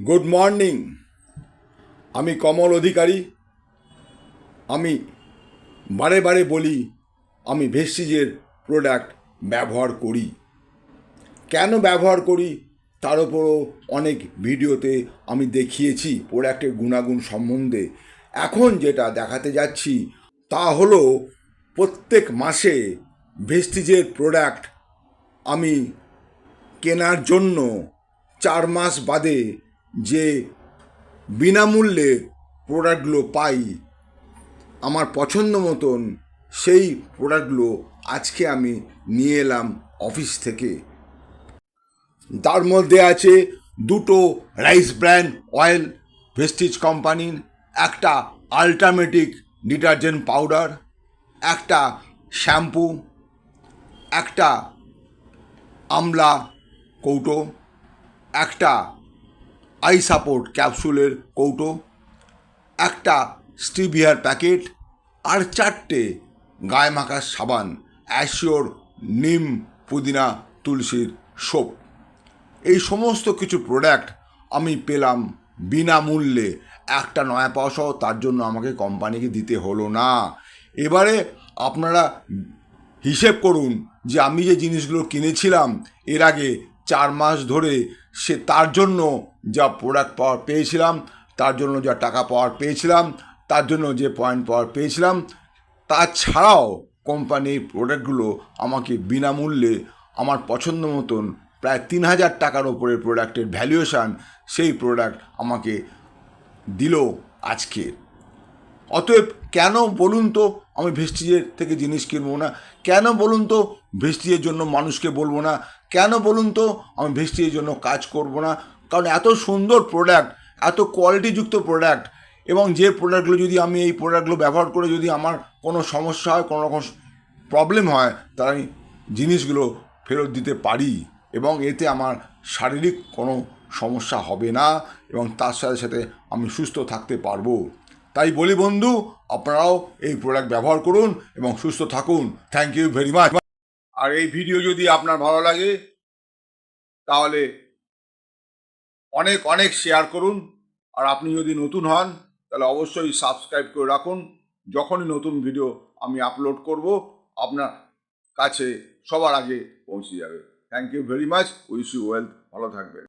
Good morning. আমি কমল অধিকারী। আমি বারে বারে বলি আমি ভেস্টিজের প্রোডাক্ট ব্যবহার করি। কেন ব্যবহার করি তার উপরও অনেক ভিডিওতে আমি দেখিয়েছি প্রোডাক্টের গুণাগুণ সম্বন্ধে। এখন যেটা দেখাতে যাচ্ছি তা হলো প্রত্যেক মাসে ভেস্টিজের প্রোডাক্ট আমি কেনার জন্য 4 মাস বাদে যে বিনামূল্যে প্রোডাক্টগুলো পাই আমার পছন্দ মতন, সেই প্রোডাক্টগুলো আজকে আমি নিয়ে এলাম অফিস থেকে। তার মধ্যে আছে দুটো রাইস ব্র্যান্ড অয়েল ভেস্টিজ কোম্পানির, একটা আল্টামেটিক ডিটারজেন্ট পাউডার, একটা শ্যাম্পু, একটা আমলা কৌটো, একটা আই সাপোর্ট ক্যাপসুলের কৌটো, একটা স্টিভিয়ার প্যাকেট, আর 4টে গায়ে মাখার সাবান অ্যাশিওর নিম পুদিনা তুলসীর সোপ। এই সমস্ত কিছু প্রোডাক্ট আমি পেলাম বিনামূল্যে, একটা নয়া পয়সাও তার জন্য আমাকে কোম্পানিকে দিতে হলো না। এবারে আপনারা হিসেব করুন যে আমি যে জিনিসগুলো কিনেছিলাম এর আগে 4 মাস ধরে, সে তার জন্য যা প্রোডাক্ট পাওয়ার পেয়েছিলাম, তার জন্য যা টাকা পাওয়ার পেয়েছিলাম, তার জন্য যে পয়েন্ট পাওয়ার পেয়েছিলাম, তাছাড়াও কোম্পানির প্রোডাক্টগুলো আমাকে বিনামূল্যে আমার পছন্দ মতন প্রায় 3,000 টাকার ওপরে প্রোডাক্টের ভ্যালুয়েশান সেই প্রোডাক্ট আমাকে দিল আজকে। অতএব কেন বলুন তো আমি ভেস্টিজের থেকে জিনিস কিনবো না? কেন বলুন তো ভেস্টিজের জন্য মানুষকে বলবো না? কেন বলুন তো আমি ভেস্টিজের জন্য কাজ করব না? কারণ এত সুন্দর প্রোডাক্ট, এত কোয়ালিটিযুক্ত প্রোডাক্ট, এবং যে প্রোডাক্টগুলো যদি আমি এই প্রোডাক্টগুলো ব্যবহার করে যদি আমার কোনো সমস্যা হয়, কোনো রকম প্রবলেম হয়, তাহলে আমি জিনিসগুলো ফেরত দিতে পারি এবং এতে আমার শারীরিক কোনো সমস্যা হবে না এবং তার সাথে সাথে আমি সুস্থ থাকতে পারবো। তাই বলি বন্ধু, আপনারাও এই প্রোডাক্ট ব্যবহার করুন এবং সুস্থ থাকুন। Thank you very much. আর এই ভিডিও যদি আপনার ভালো লাগে তাহলে অনেক অনেক শেয়ার করুন। আর আপনি যদি নতুন হন তাহলে অবশ্যই সাবস্ক্রাইব করে রাখুন। যখনই নতুন ভিডিও আমি আপলোড করব আপনার কাছে সবার আগে পৌঁছে যাবে। Thank you very much. Wish you wealth. ভালো থাকবেন।